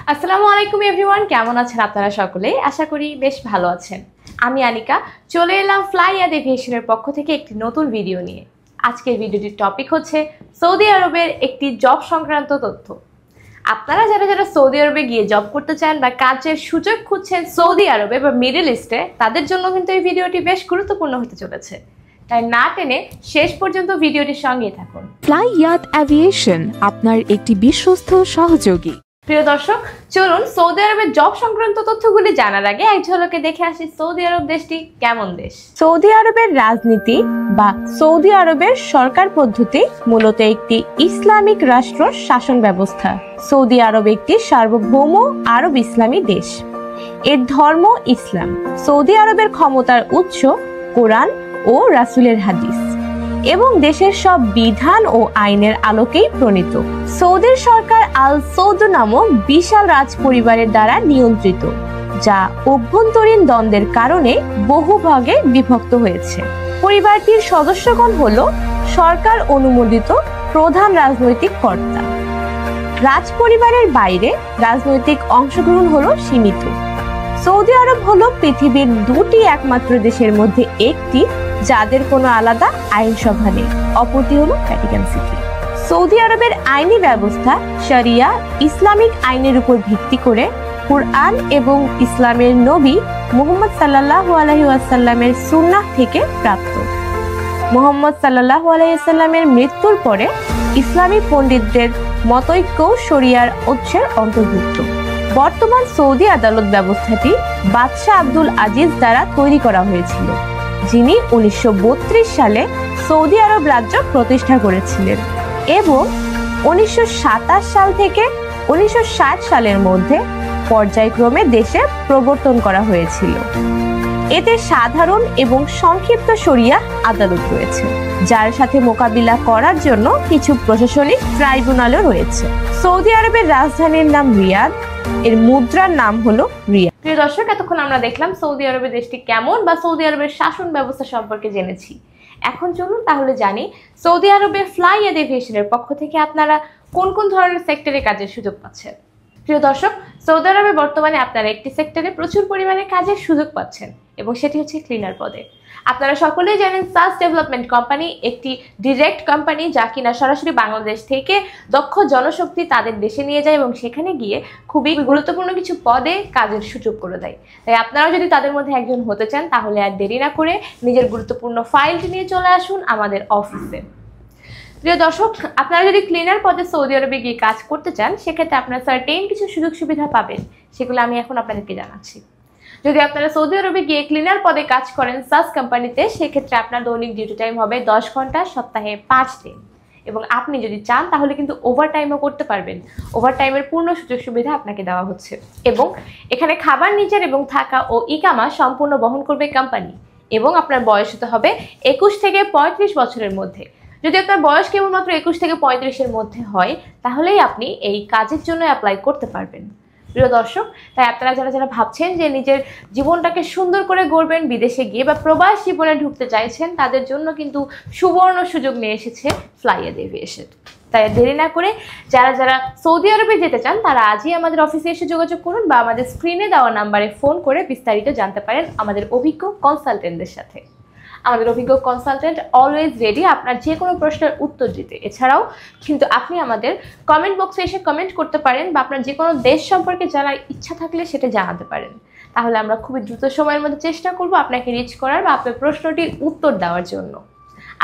আসসালামু আলাইকুম এভরিওয়ান, কেমন আছেন আপনারা সকলে? আশা করি বেশ ভালো আছেন। আমি আনিকা চলে এলাম ফ্লাইয়াদ এভিয়েশনের পক্ষ থেকে একটি নতুন ভিডিও নিয়ে। আজকের ভিডিওটির টপিক হচ্ছে সৌদি আরবের একটি জব সংক্রান্ত তথ্য। আপনারা যারা যারা সৌদি আরবে গিয়ে জব করতে চান বা কাজের সুযোগ খুঁজছেন সৌদি আরবে বা মিডল ইস্টে, তাদের জন্য কিন্তু এই ভিডিওটি বেশ গুরুত্বপূর্ণ হতে চলেছে। তাই না টেনে শেষ পর্যন্ত ভিডিওটির সঙ্গেই থাকুন। ফ্লাইয়াদ এভিয়েশন আপনার একটি বিশ্বস্ত সহযোগী। প্রিয় দর্শক, চলুন সৌদি আরবের জব সংক্রান্ত তথ্যগুলি জানার আগে এক ঝলকে দেখে আসি সৌদি আরব দেশটি কেমন দেশ। সৌদি আরবের রাজনীতি বা সৌদি আরবের সরকার পদ্ধতি মূলত একটি ইসলামিক রাষ্ট্র শাসন ব্যবস্থা। সৌদি আরব একটি সার্বভৌম আরব ইসলামী দেশ। এর ধর্ম ইসলাম। সৌদি আরবের ক্ষমতার উৎস কোরআন ও রাসূলের হাদিস এবং দেশের সব বিধান ও আইনের আলোকেই প্রণীত। সৌদির সরকার আল সৌদ নামক বিশাল রাজ পরিবারের দ্বারা নিয়ন্ত্রিত, যা অভ্যন্তরীণ দ্বন্দ্বের কারণে বহু ভাগে বিভক্ত হয়েছে। পরিবারটির সদস্যগণ হল সরকার অনুমোদিত প্রধান রাজনৈতিক কর্তা। রাজ পরিবারের বাইরে রাজনৈতিক অংশগ্রহণ হলো সীমিত। সৌদি আরব হলো পৃথিবীর দুটি একমাত্র দেশের মধ্যে একটি যাদের কোনো আলাদা আইনসভা নেই, অপরটি হলো ভ্যাটিকান সিটি। সৌদি আরবের আইনি ব্যবস্থা শরিয়া ইসলামিক আইনের উপর ভিত্তি করে কুরআন এবং ইসলামের নবী মুহাম্মদ সাল্লাল্লাহু আলাইহি ওয়াসাল্লামের সুন্নাহ থেকে প্রাপ্ত। মুহাম্মদ সাল্লাল্লাহু আলাইহি ওয়াসাল্লামের মৃত্যুর পরে ইসলামী পণ্ডিতদের মতৈক্য শরিয়ার উৎসের অন্তর্ভুক্ত। বর্তমান সৌদি আদালত ব্যবস্থাটি বাদশাহ আব্দুল আজিজ দ্বারা তৈরি করা হয়েছিল, যিনি 1932 সালে সৌদি আরব রাজ্য প্রতিষ্ঠা করেছিলেন এবং 1927 সাল থেকে 1960 সালের মধ্যে পর্যায়ক্রমে দেশে প্রবর্তন করা হয়েছিল। এতে সাধারণ এবং সংক্ষিপ্ত শরিয়া আদালত রয়েছে, যার সাথে মোকাবিলা করার জন্য কিছু প্রশাসনিক ট্রাইব্যুনালও রয়েছে। সৌদি আরবের রাজধানীর নাম রিয়াদ, এর মুদ্রার নাম হলো রিয়াল। প্রিয় দর্শক, এতক্ষণ আমরা দেখলাম সৌদি আরবের দেশটি কেমন বা সৌদি আরবের শাসন ব্যবস্থা সম্পর্কে জেনেছি। এখন চলুন তাহলে জানি সৌদি আরবের ফ্লাইয়াদ এভিয়েশনের পক্ষ থেকে আপনারা কোন কোন ধরনের সেক্টরে কাজের সুযোগ পাচ্ছেন। প্রিয় দর্শক, সৌদি আরবে বর্তমানে আপনারা একটি সেক্টরে প্রচুর পরিমাণে কাজের সুযোগ পাচ্ছেন এবং সেটি হচ্ছে ক্লিনার পদে। আপনারা সকলেই জানেন সাস ডেভেলপমেন্ট কোম্পানি একটি ডিরেক্ট কোম্পানি, যা কিনা সরাসরি বাংলাদেশ থেকে দক্ষ জনশক্তি তাদের দেশে নিয়ে যায় এবং সেখানে গিয়ে খুবই গুরুত্বপূর্ণ কিছু পদে কাজের সুযোগ করে দেয়। তাই আপনারাও যদি তাদের মধ্যে একজন হতে চান তাহলে আর দেরি না করে নিজের গুরুত্বপূর্ণ ফাইলটি নিয়ে চলে আসুন আমাদের অফিসে। প্রিয় দর্শক, আপনারা যদি ক্লিনার পদে সৌদি আরবে গিয়ে কাজ করতে চান সেক্ষেত্রে আপনারা সার্টেন কিছু সুযোগ সুবিধা পাবেন, সেগুলো আমি এখন আপনাদেরকে জানাচ্ছি। যদি আপনারা সৌদি আরবে গিয়ে ক্লিনার পদে কাজ করেন সাস কোম্পানিতে, সেক্ষেত্রে আপনার দৈনিক ডিউটি টাইম হবে 10 ঘন্টা, সপ্তাহে 5 দিন এবং আপনি যদি চান তাহলে কিন্তু ওভারটাইমও করতে পারবেন। ওভারটাইমের পূর্ণ সুযোগ সুবিধা আপনাকে দেওয়া হচ্ছে এবং এখানে খাবার নিজের এবং থাকা ও ইকামা সম্পূর্ণ বহন করবে কোম্পানি এবং আপনার বয়স হতে হবে 21 থেকে 35 বছরের মধ্যে। যদি আপনার বয়স কেবলমাত্র 21 থেকে 35-এর মধ্যে হয় তাহলেই আপনি এই কাজের জন্য অ্যাপ্লাই করতে পারবেন। প্রিয় দর্শক, তাই আপনারা যারা যারা ভাবছেন যে নিজের জীবনটাকে সুন্দর করে গড়বেন বিদেশে গিয়ে বা প্রবাস জীবনে ঢুকতে চাইছেন, তাদের জন্য কিন্তু সুবর্ণ সুযোগ নিয়ে এসেছে ফ্লাইয়াদ এভিয়েশন। তাই দেরি না করে যারা যারা সৌদি আরবে যেতে চান তারা আজই আমাদের অফিসে এসে যোগাযোগ করুন বা আমাদের স্ক্রিনে দেওয়া নাম্বারে ফোন করে বিস্তারিত জানতে পারেন আমাদের অভিজ্ঞ কনসালটেন্টদের সাথে। আমাদের অভিজ্ঞ কনসালটেন্ট অলওয়েজ রেডি আপনার যে কোনো প্রশ্নের উত্তর দিতে। এছাড়াও কিন্তু আপনি আমাদের কমেন্ট বক্সে এসে কমেন্ট করতে পারেন বা আপনার যে কোনো দেশ সম্পর্কে জানার ইচ্ছা থাকলে সেটা জানাতে পারেন। তাহলে আমরা খুবই দ্রুত সময়ের মধ্যে চেষ্টা করব আপনাকে রিচ করার বা আপনার প্রশ্নটির উত্তর দেওয়ার জন্য।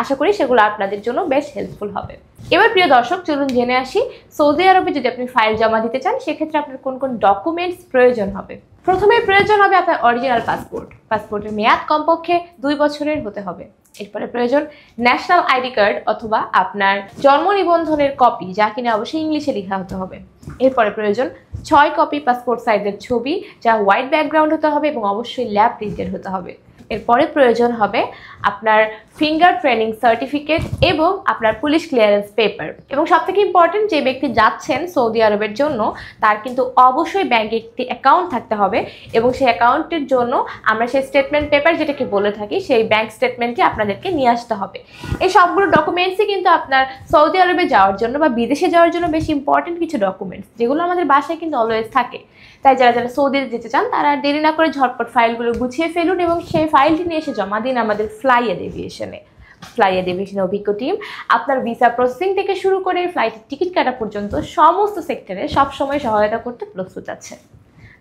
আশা করি সেগুলো আপনাদের জন্য বেশ হেল্পফুল হবে। এবার প্রিয় দর্শক, চলুন জেনে আসি সৌদি আরবে যদি আপনি ফাইল জমা দিতে চান সেক্ষেত্রে আপনার কোন কোন ডকুমেন্টস প্রয়োজন হবে। প্রথমে প্রয়োজন হবে আপনার অরিজিনাল পাসপোর্ট। পাসপোর্টের মেয়াদ কমপক্ষে 2 বছরের হতে হবে। এরপরে প্রয়োজন ন্যাশনাল আইডি কার্ড অথবা আপনার জন্ম নিবন্ধনের কপি, যা কিনা অবশ্যই ইংলিশে লেখা হতে হবে। এরপরে প্রয়োজন 6 কপি পাসপোর্ট সাইজের ছবি, যা হোয়াইট ব্যাকগ্রাউন্ড হতে হবে এবং অবশ্যই ল্যাব প্রিন্টেড হতে হবে। এরপরে প্রয়োজন হবে আপনার ফিঙ্গার ট্রেনিং সার্টিফিকেট এবং আপনার পুলিশ ক্লিয়ারেন্স পেপার। এবং সবথেকে ইম্পর্টেন্ট, যে ব্যক্তি যাচ্ছেন সৌদি আরবের জন্য তার কিন্তু অবশ্যই ব্যাংকে একটি অ্যাকাউন্ট থাকতে হবে এবং সেই অ্যাকাউন্টের জন্য আমরা সেই স্টেটমেন্ট পেপার যেটাকে বলে থাকি সেই ব্যাংক স্টেটমেন্টটি আপনাদেরকে নিয়ে আসতে হবে। এই সবগুলো ডকুমেন্টসই কিন্তু আপনার সৌদি আরবে যাওয়ার জন্য বা বিদেশে যাওয়ার জন্য বেশি ইম্পর্টেন্ট কিছু ডকুমেন্টস, যেগুলো আমাদের বাসায় কিন্তু অলওয়েজ থাকে। তাই যারা যারা সৌদি যেতে চান তারা দেরি না করে ঝটপট ফাইলগুলো গুছিয়ে ফেলুন এবং সেই ফাইলটি নিয়ে এসে জমা দিন আমাদের ফ্লাইয়েড এভিয়েশনে। ফ্লাইয়েড এভিয়েশনের অভিজ্ঞ টিম আপনার ভিসা প্রসেসিং থেকে শুরু করে ফ্লাইটের টিকিট কাটা পর্যন্ত সমস্ত সেক্টরে সবসময় সহায়তা করতে প্রস্তুত আছে।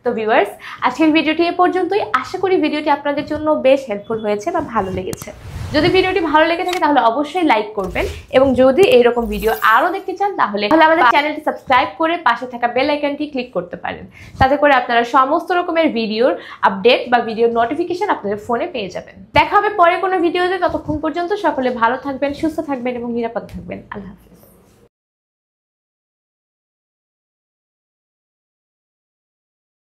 তো ভিউয়ার্স, আজকের ভিডিওটি এ পর্যন্তই। আশা করি ভিডিওটি আপনাদের জন্য বেশ হেল্পফুল হয়েছে বা ভালো লেগেছে। যদি ভিডিওটি ভালো লেগে থাকে তাহলে অবশ্যই লাইক করবেন এবং যদি এইরকম ভিডিও আরও দেখতে চান তাহলে আমাদের চ্যানেলটি সাবস্ক্রাইব করে পাশে থাকা বেল আইকনটি ক্লিক করতে পারেন। তাতে করে আপনারা সমস্ত রকমের ভিডিওর আপডেট বা ভিডিওর নোটিফিকেশন আপনাদের ফোনে পেয়ে যাবেন। দেখা হবে পরে কোনো ভিডিওতে। ততক্ষণ পর্যন্ত সকলে ভালো থাকবেন, সুস্থ থাকবেন এবং নিরাপদ থাকবেন। আল্লাহ হাফেজ।